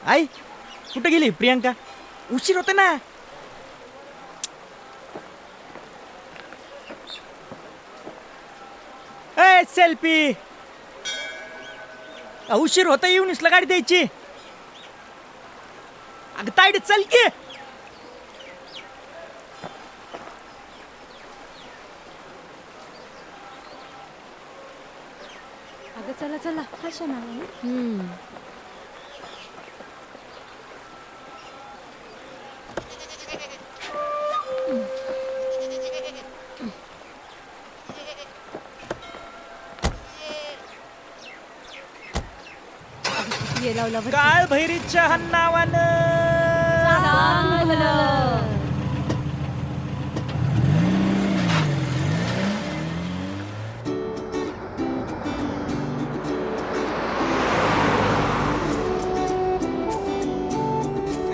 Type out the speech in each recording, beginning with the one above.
आई कुठे गेली प्रियांका? उशीर होते ना. ए सेल्फी. उशीर होता येऊन इसला गाडी द्यायची. अगं ताईड चल की. अगं चला चला हा शनाला. ये लावला काळ भैरीच्या हन्नावानं.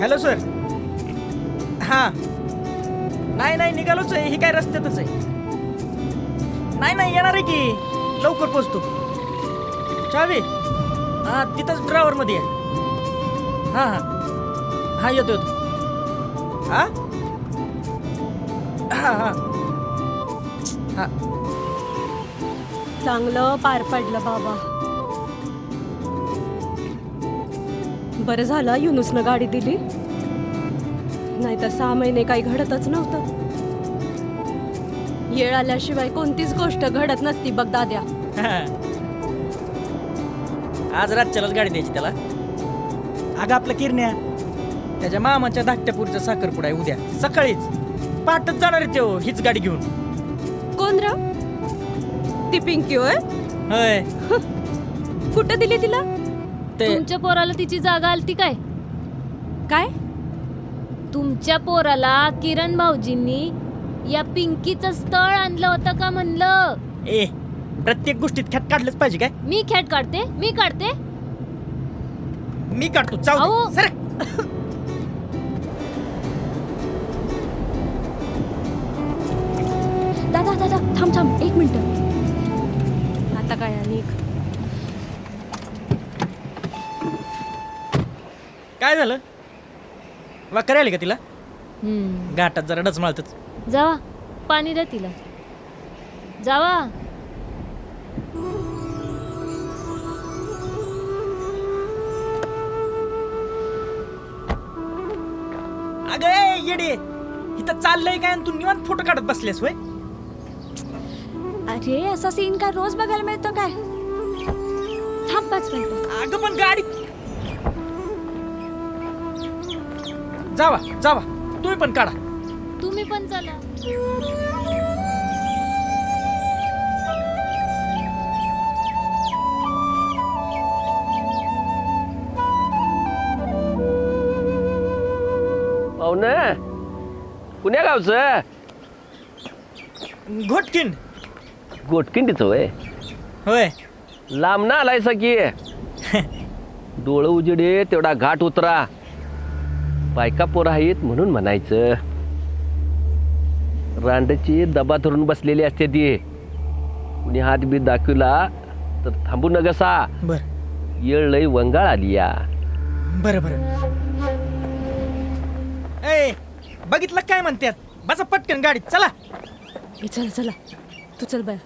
Hello sir. हां नाही निघालोच आहे. ही काय रस्त्यातच आहे. नाही येणार आहे की लवकर पोचतो. चावी हां तिथंच ड्रायव्हरमध्ये आहे. हां येतो हां हां. चांगलं पार पडलं बाबा. बरं झालं युनुसनं गाडी दिली, नाही तर 6 महिने काही घडतच नव्हतं. येळ आल्याशिवाय कोणतीच गोष्ट घडत नसती बघ दाद्या. आज रातच्यालाच गाडी द्यायची त्याला. अगं आपला किरण्या त्याच्या मामाच्या धाकट्यापूरचा साखरपुडा आहे उद्या सकाळीच. पहाटच जाणार आहे तो हीच गाडी घेऊन. कोण र? ती पिंकी होय? होय. कुठं दिली तिला? तुमच्या पोराला तिची जागा आलती काय? काय? तुमच्या पोराला किरण भाऊजींनी या पिंकीचं स्थळ आणलं होतं का म्हणलं? ए प्रत्येक गोष्टीत ख्यात काढलंच पाहिजे काय? मी खेट काढते? मी काढते? मी काढतो. चाव अहो. सर. दादा थांब 1 मिनिट. आता काय आणि काय झालं? वाकर आली का तिला? घाटात जरा डच माळतच. जावा पाणी द्या तिला. जावा. अगं येडे इथं चाललंय काय आणि तू निवांत फोटो काढत बसलेस होय? अरे असा सीन काय रोज बघायला मिळतो काय? थांब 5 मिनिट. अगं पण गाडी. जावा तुम्ही पण काढा. तुम्ही पण चला. पाहुणे कुण्या गावचं? घोटकिंड. गोटकिंडीचं वय? होय. लांब ना आलायसा की. डोळं उजेडे तेवढा घाट उतरा. बायका पोरं आहेत म्हणून म्हणायचं. रांडची दबा धरून बसलेली असते ती. कुणी हात बीत दाखवला तर थांबू न कसा. बर येळ लई वंगाळ आली या. बरं ए बघितलं काय म्हणतात? बसा पटकन गाडीत चला. चला तू चल बाय.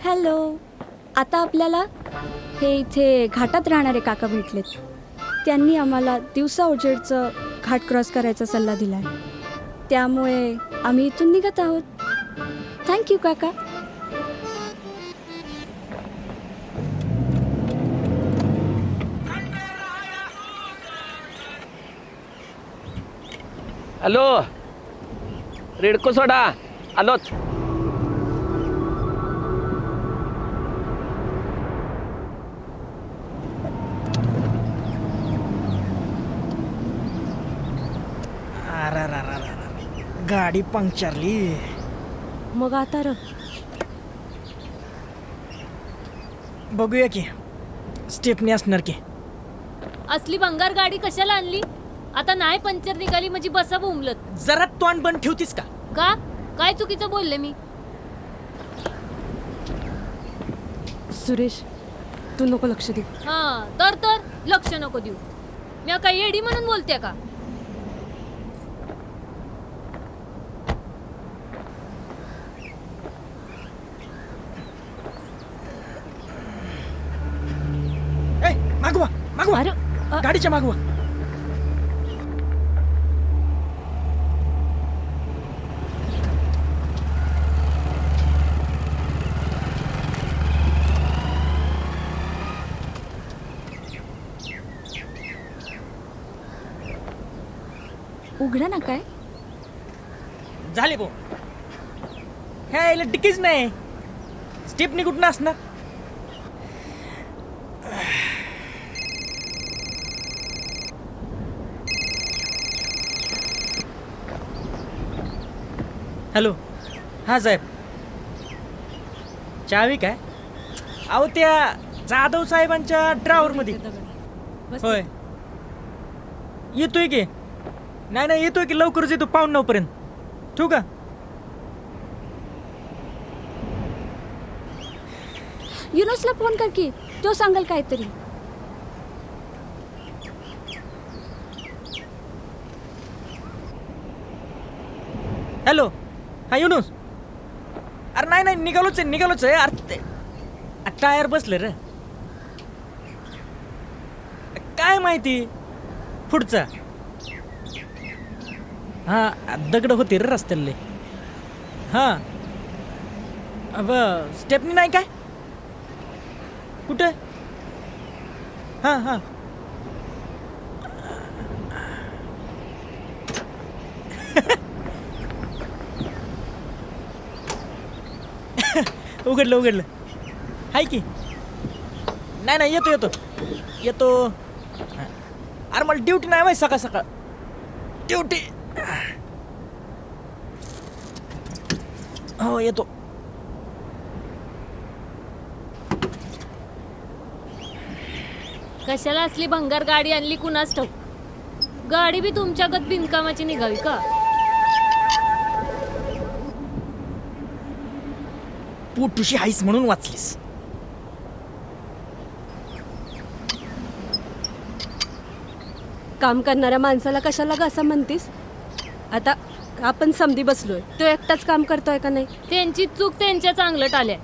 हॅलो. आता आपल्याला हे इथे घाटात राहणारे काका भेटलेत. त्यांनी आम्हाला दिवसा उजेडचं घाट क्रॉस करायचा सल्ला दिला आहे. त्यामुळे आम्ही इथून निघत आहोत. थँक्यू काका. हॅलो रेडको सोडा आलोच. गाडी पंक्चरली. मग आता बघूया की स्टेपनी असणार की. असली भंगार गाडी कशाला आणली? आता नाही पंक्चर निघाली म्हणजे बसा बोंबलत. जरा तोंड बंद ठेवतीस का? का काय चुकीचं बोलले मी? सुरेश तू नको लक्ष दे. हा तर लक्ष नको देऊ. मी काय येडी म्हणून बोलते का? ए, मागवा मागवा अरे गाडीच्या मागवा. उघडा ना काय. झाले भाऊ. ह्या याला टिकीच नाही. स्टेपनी कुठं असणार. हॅलो हां साहेब. चावी काय? अहो त्या जाधव साहेबांच्या ड्रायव्हरमध्ये. होय येतोय की. नाही येतोय की लवकरच येतो 8:45 ठेवू का? युनुसला फोन कर की, तो सांगाल काहीतरी. हॅलो हा युनुस. अरे नाही निघालोच आहे. अरे ते टायर बसलं रे. काय माहिती पुढचा. हा दगड होते रे रस्त्याले. हां अब स्टेपनी नाही काय कुठं. हां उघडलं हाय की. नाही येतो. अरे मला ड्युटी नाही माहिती सकाळ ड्युटी. हो येतो. कशाला असली भंगार गाडी आणली कुणास ठाऊक. गाडी बी तुमच्यागत बिनकामाची निघावी का? पोटुशी हाईस म्हणून वाचलीस. काम करणाऱ्या माणसाला कशाला ग असं म्हणतीस? आता आपण समधी बसलोय, तो एकटाच काम करतोय का नाही? त्यांची चूक त्यांच्या चांगलं आल्या.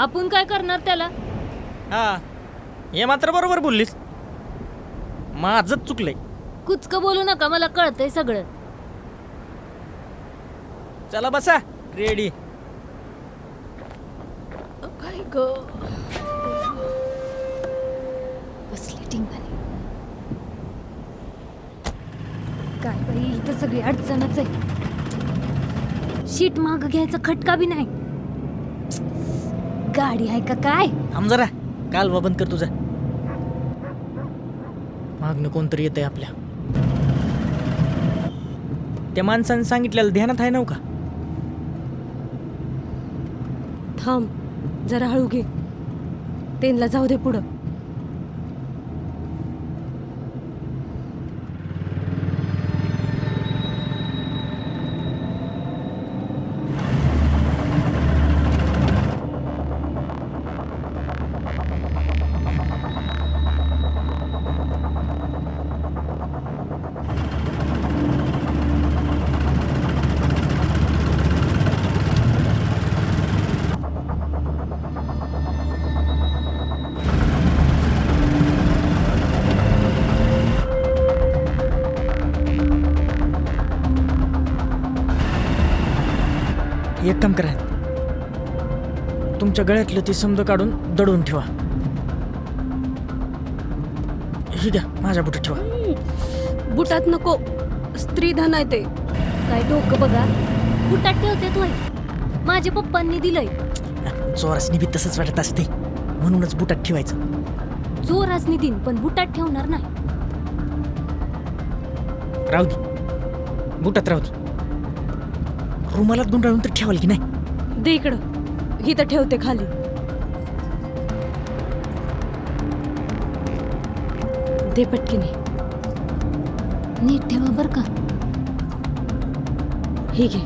आपण काय करणार त्याला? हा हे मात्र बरोबर बोललीस. माझंच चुकलंय. कुचकं बोलू नका, मला कळतंय सगळं. चला बसा रेडी. काय ग कसली टिंगाने. काय बाई इथं सगळी अडचणच आहे. शीट माग घ्यायचा खटका बी नाही. गाडी आहे का काय? थांब जरा. कालवा बंद कर तुझा. मागणं कोणतरी येतंय आपल्या. त्या माणसाने सांगितलेलं ध्यानात आहे नव्ह का? थांब जरा हळू घे, त्यांना जाऊ दे पुढं. एक काम करा. तुमच्या गळ्यातलं ते समज काढून दडवून ठेवा. ही द्या माझ्या बुटात ठेवा. बुटात नको, स्त्रीधन आहे ते. काय डोकं बघा. बुटात ठेवते तू. माझ्या पप्पांनी दिलंय. चोरासनी बी तसंच वाटत असते, म्हणूनच बुटात ठेवायचं. चोरासनी दिन पण बुटात ठेवणार नाही. राहू दे बुटात राहू दे. रुमालात गुंडाळून तर ठेवाल की नाही? दे इकडं, ही तर ठेवते खाली. दे पटकीने. नीट ठेवा बर का. ही घे,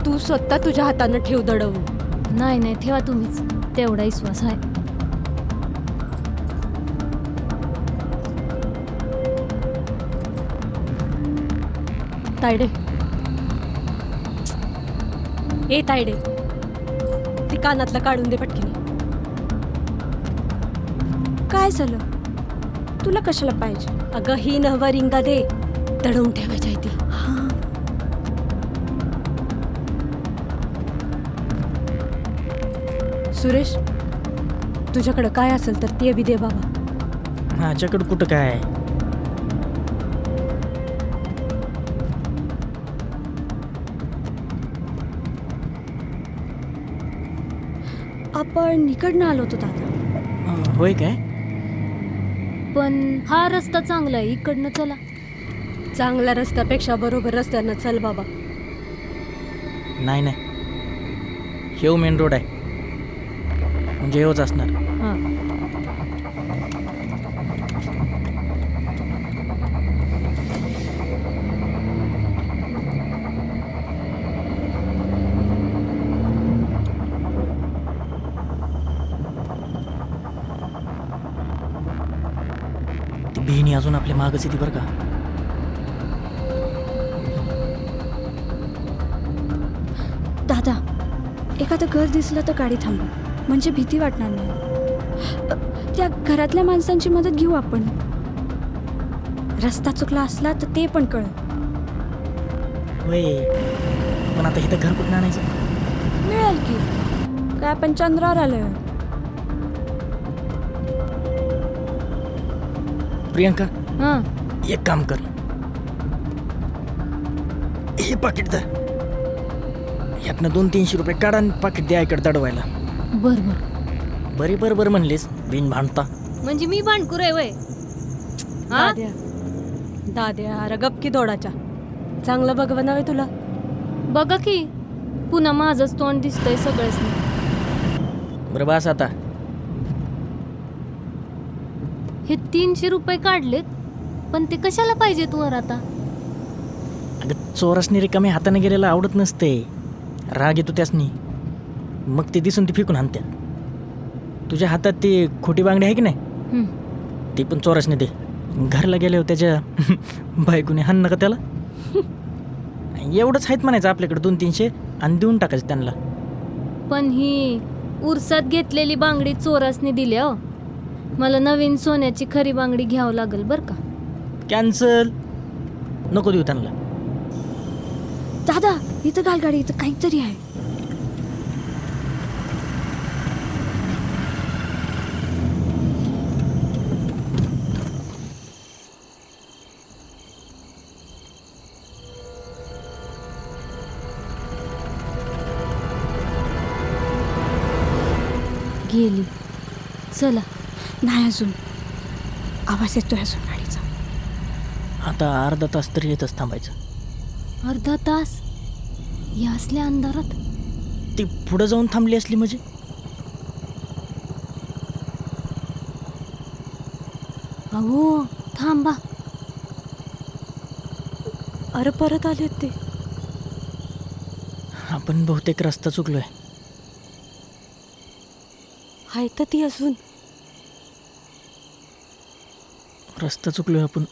तू स्वतः तुझ्या हातानं ठेव दडवून. नाही नाही ठेवा तुम्हीच, तेवढा विश्वास आहे. तायडे, ए तायडे, ती कानातलं काढून दे पटकीने. काय झालं? तुला कशाला पाहिजे? अगं ही नवं रिंगा दे, दडवून ठेवायची आहे ती. हां. सुरेश, तुझ्याकडं काय असेल तर ते बी दे बाबा. माझ्याकडं कुठं काय. आपण इकडनं आलो होतो दादा. होय काय? पण हा रस्ता चांगला आहे, इकडनं चला. चांगल्या रस्त्यापेक्षा बरोबर रस्त्यानं चल बाबा. नाही नाही, हेव मेन रोड आहे, म्हणजे हेवच असणार. हां. ती बिहिणी अजून आपल्या मागच येते बरं का. दादा, एखादं घर दिसलं तर गाडी थांबव, म्हणजे भीती वाटणार नाही. त्या घरातल्या माणसांची मदत घेऊ आपण. रस्ता चुकला असला तर ते पण कळलं. होय, पण आता इथं घर कुठं आणायचं? मिळेल की. काय आपण चंद्रावर आलोय? प्रियंका, हां. एक काम कर, हे पाकिट धर, ह्यातनं 200-300 रुपये काढा आणि पाकिट द्या इकडे दडवायला. बर बर. बरी बरोबर म्हणलीस, बिन भांडता. म्हणजे मी भांडकुर आहे वय? हा? दाद्या, दाद्या, अरे गप की दोडाच्या. चांगलं बघ बनावे तुला. बघा की, पुन्हा माझंच तोंड दिसतंय सगळंच. बरं बस आता. हे 300 रुपये काढलेत, पण ते कशाला पाहिजेत वर आता? अगं चोरासनी रिकामे हाताने गेलेला आवडत नसते, राग येतो त्यासनी, मग ते दिसून ती फेकून आणत्या. तुझ्या हातात ती खोटी बांगडी आहे की नाही, हं. ती पण चोरासनी दे. घरला गेल्यावर त्याच्या बायकोने हाण नका त्याला. एवढंच आहेत म्हणायचं आपल्याकडे 200-300 आणि देऊन टाकायचं त्यांना. पण ही उरसात घेतलेली बांगडी चोरासने दिली हो. मला नवीन सोन्याची खरी बांगडी घ्यावं लागेल बरं का. कॅन्सल नको देऊ त्यांना. दादा, इथं घाल गाडी, इथं काहीतरी आहे. गेली. चला. नाही अजून, आवाज येतोय अजून गाडीचा. आता अर्धा तास तरी येतच थांबायचं. अर्धा तास या असल्या अंधारात? ती पुढं जाऊन थांबली असली म्हणजे? अहो थांबा. अरे परत आलेत ते. आपण बहुतेक रस्ता चुकलोय. हाय तर ती अजून. रस्ता चुकलोय आपण.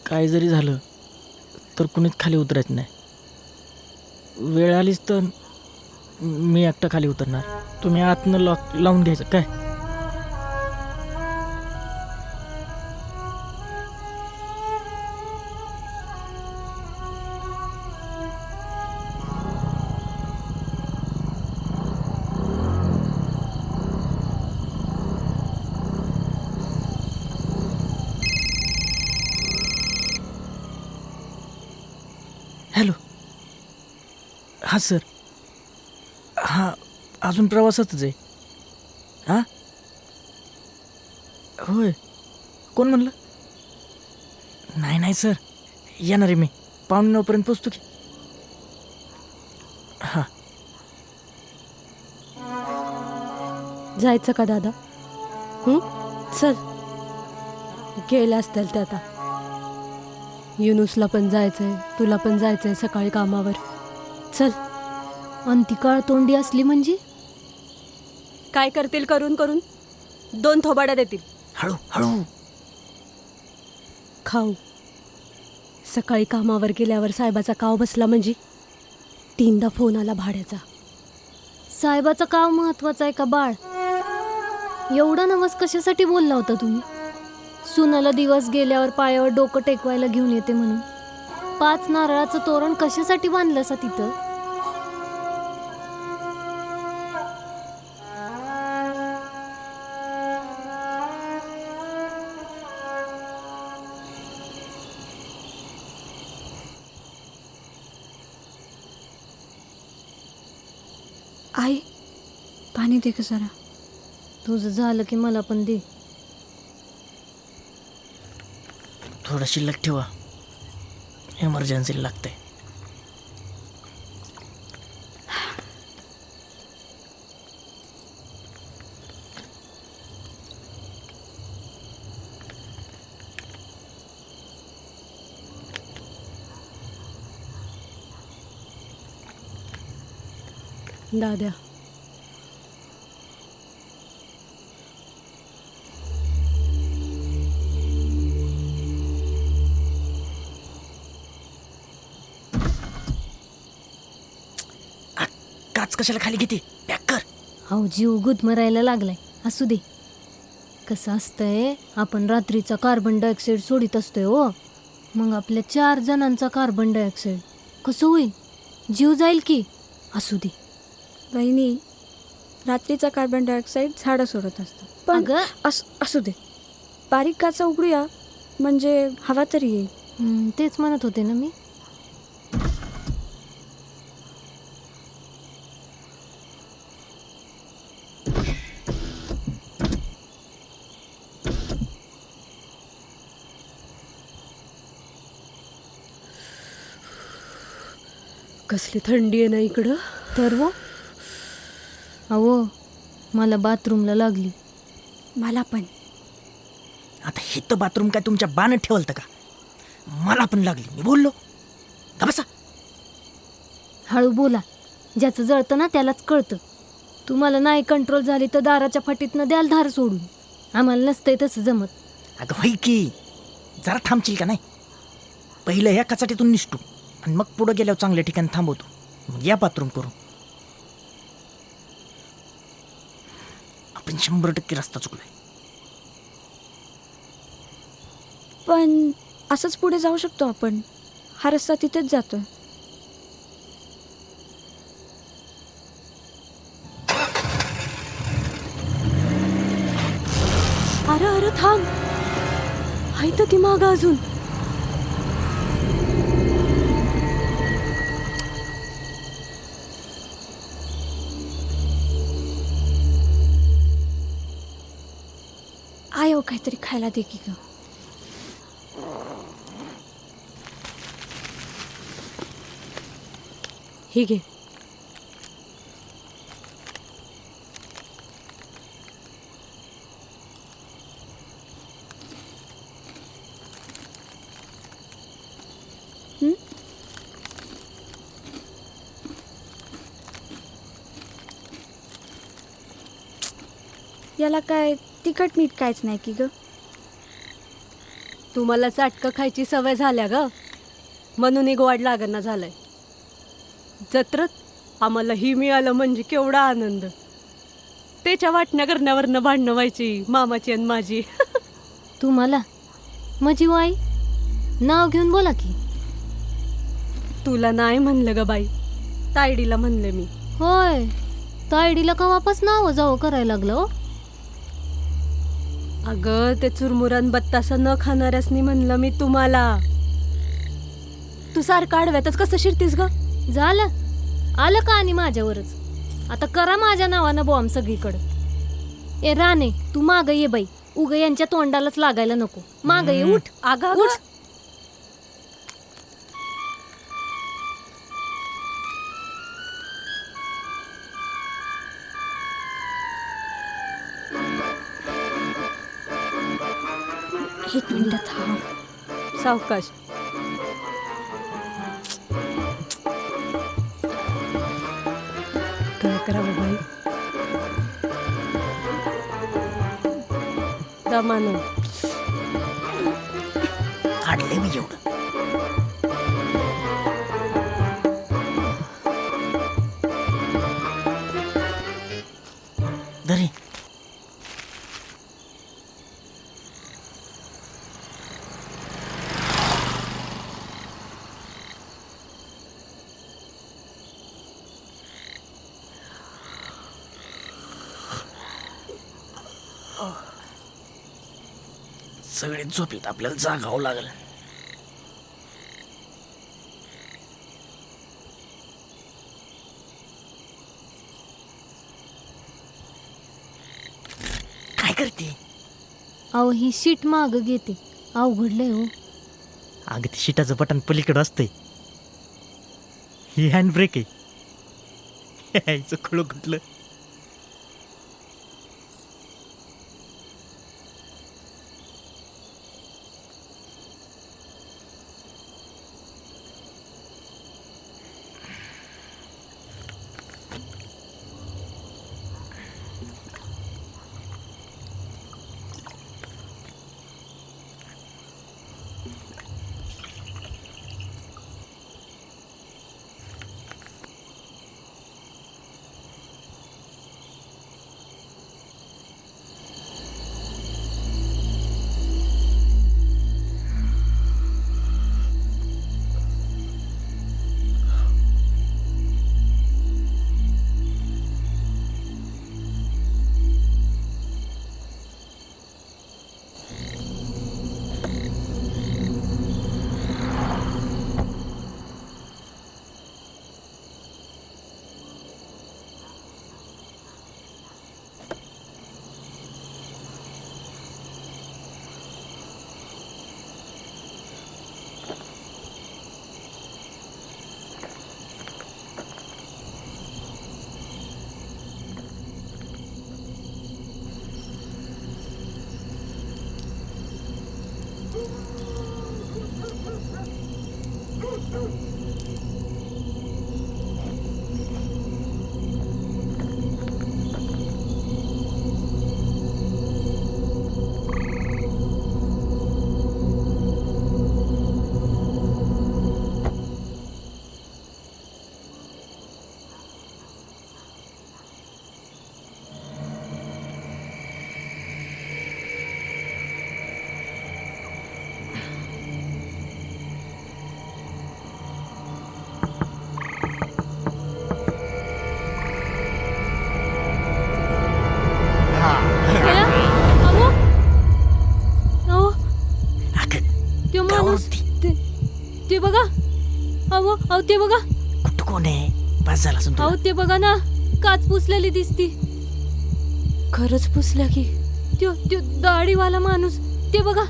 काय जरी झालं तर कुणीच खाली उतरायचं नाही. वेळ आलीच तर मी एकटा खाली उतरणार. तुम्ही आतनं लॉक लावून घ्यायचं काय? हॅलो. हां सर. हां, अजून प्रवासातच आहे. हां होय. कोण म्हणलं? नाही नाही सर, येणार आहे मी. 8:45 पोचतो की. हां. जायचं का दादा? चल, गेले असतील ते आता. युनुसला पण जायचंय, तुला पण जायचंय सकाळी कामावर. चल. आणि ती काळ तोंडी असली म्हणजे काय करतील करून करून 2 थोबाड्या देतील. हळू हळू. खाऊ. सकाळी कामावर गेल्यावर साहेबाचा काव बसला म्हणजे 3दा फोन आला भाड्याचा. साहेबाचा काव महत्वाचा आहे का बाळ? एवढा नवस कशासाठी बोलला होता तुम्ही? सुनाला दिवस गेल्यावर पायावर डोकं टेकवायला घेऊन येते म्हणून 5 नारळाचं तोरण कशासाठी बांधलंसा तिथं? आई पाणी दे का जरा. तुझं झालं की मला पण दे. थोडं शिल्लक ठेवा, इमर्जन्सीला लागतंय. दाद्या. काच कशाला खाली घेते? पॅक कर. अहो जीव गुदमरायला लागलाय. असू दे. कसं असतंय, आपण रात्रीचा कार्बन डायऑक्साईड सोडित असतोय हो. मग आपल्या 4 जणांचा कार्बन डायऑक्साईड कसं होईल? जीव जाईल की. असू दे. वहिनी, रात्रीचा कार्बन डायऑक्साईड झाडं सोडत असतं. पण अगं असू दे, बारीक काचा उघडूया म्हणजे हवा तरी येईल. तेच म्हणत होते ना मी. कसली थंडी आहे ना इकडं. तर वो अहो मला बाथरूमला लागली. मला पण. आता हे तर बाथरूम काय तुमच्या बाणत ठेवलं का? मला पण लागली. मी बोललो का बसा. हळू बोला. ज्याचं जळतं ना त्यालाच कळतं. तुम्हाला नाही कंट्रोल झाली तर दाराच्या फाटीतनं द्याल धार सोडून. आम्हाला नसतंय तसं जमत. अगं होई की, जरा थांबशील का नाही? पहिलं ह्या कचाटीतून निसटू आणि मग पुढं गेल्यावर चांगल्या ठिकाणी थांबवतो. मग या बाथरूम करू. आपण 100% रस्ता चुकलाय. पण असंच पुढे जाऊ शकतो आपण. हा रस्ता तिथेच जातोय. अरे अरे थांब. आहे तर ती मागं अजून. आयो काहीतरी खायला दे की ग. हे घे. याला काय तिखट मीठ काहीच नाही की ग. तुम्हाला चाटकं खायची सवय झाल्या ग, म्हणून गोड लागणं झालंय. जत्रत आम्हाला ही मिळालं म्हणजे केवढा आनंद. त्याच्या वाटण्या करण्यावरनं भांडणं व्हायची मामाची आणि माझी. तुम्हाला माझी वाई नाव घेऊन बोला की. तुला नाही म्हणलं ग बाई, तायडीला म्हणलं मी. होय, तायडीला का वापस नाव जावं करायला लागलं हो? अगं ते चुरमुरण बत्तासा न खाणाऱ्यासनी म्हणलं मी तुम्हाला. तू सारखं आडव्यातच कसं शिरतीस ग? झालं आलं का आणि माझ्यावरच. आता करा माझ्या नावानं बॉम्ब सगळीकडं. ए राणे तू मागं ये बाई. उग यांच्या तोंडालाच लागायला नको. मागं ये. उठ. अगं उठ. एक मिनिट थांब. सावकाश. करावं बाई. दमानं. काढले मी एवढं. दरी सगळे झोपलेत, आपल्याला जागावं लागेल. काय करते? अहो ही शीट मागं घेते, अवघडलंय हो. अगं ते शिटाचं बटन पलीकडं असतंय. ही हँड ब्रेक आहे. यायचं खुळं कुठलं. त्यो माणूस ते बघा. अहो अहो ते बघा. कुठं कोण आहे? बस झाला असून अहो ते बघा ना, काच पुसलेली दिसती. खरंच पुसल्या की. त्यो त्यो दाढीवाला माणूस ते बघा.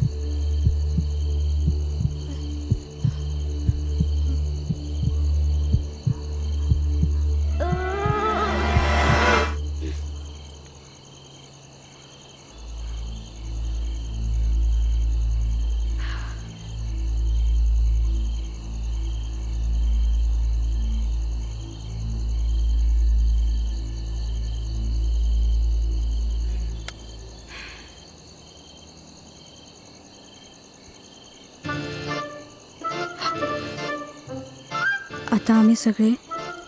आता आम्ही सगळे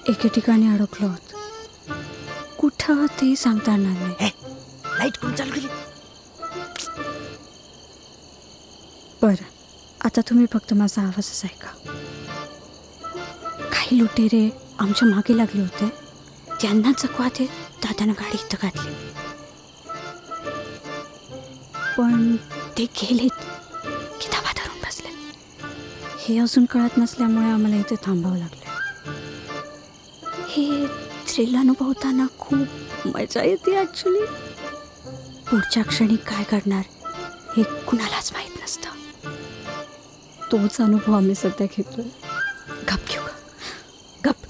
एके ठिकाणी अडकलो आहोत. कुठं ते सांगता येणार नाही. लाईट कोण चालू केली? बरं, आता तुम्ही फक्त माझा आवाजच ऐका. काही लुटेरे आमच्या मागे लागले होते. त्यांना चकवा देत दादानं गाडी इथं घातली, पण ते गेलेत की धाबा धरून बसले. हे अजून कळत नसल्यामुळे आम्हाला इथे थांबावं लागलं. हे थ्रिल अनुभवताना खूप मजा येते ॲक्च्युली. पुढच्या क्षणी काय करणार हे कुणालाच माहीत नसतं. तोच अनुभव आम्ही सध्या घेतोय. गप घेऊ का? गप.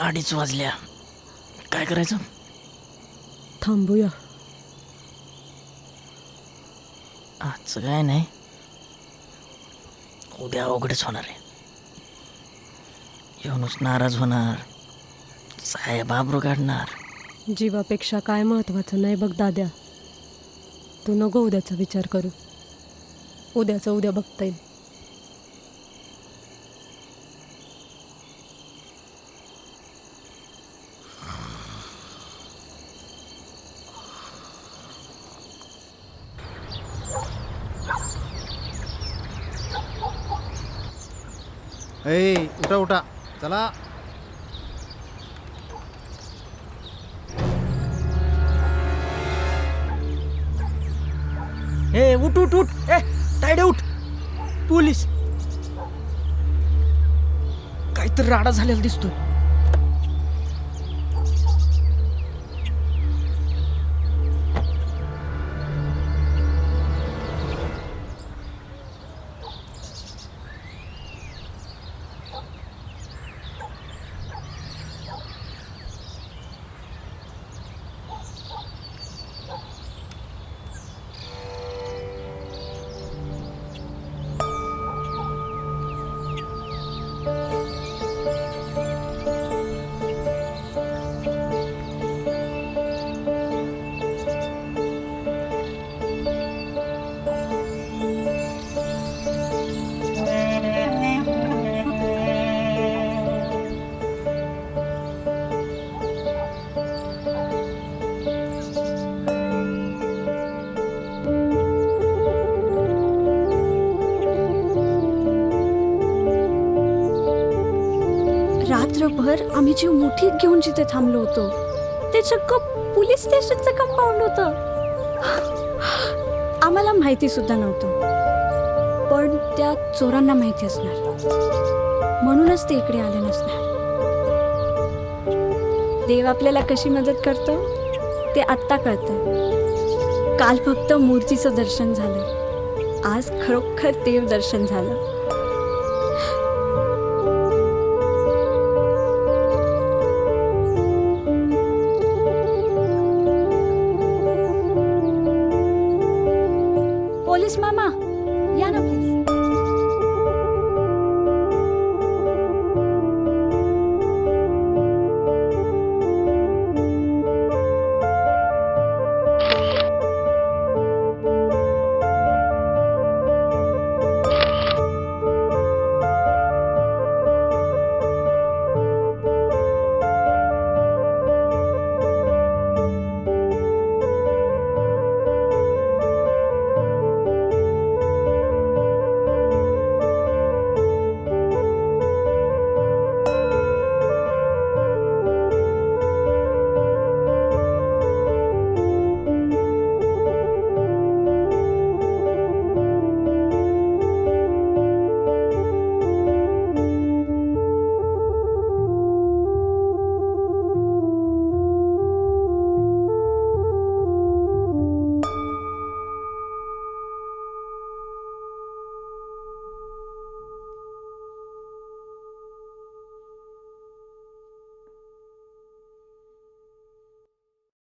अडीच वाजल्या. काय करायचं? थांबूया. आजचं काय नाही, उद्या अवघडच होणार आहे. येऊनच नाराज होणार, साहेब आबरू काढणार. जीवापेक्षा काय महत्वाचं नाही बघ दाद्या. तू नको उद्याचा विचार करू, उद्याचं उद्या बघता येईल. ए उठा उठा चला. ए उठ उठ उठ, ए तायडे उठ. पोलीस, काहीतरी राडा झालेला दिसतोय. रात्रभर आम्ही जी मुठीत घेऊन जिथे थांबलो होतो ते चक्क पोलीस स्टेशनचं कंपाऊंड होतं. आम्हाला माहिती सुद्धा नव्हतं, पण त्या चोरांना माहिती असणार, म्हणूनच ते इकडे आले नसणार. देव आपल्याला कशी मदत करतो ते आत्ता कळतं. काल फक्त मूर्तीचं दर्शन झालं, आज खरोखर देव दर्शन झालं.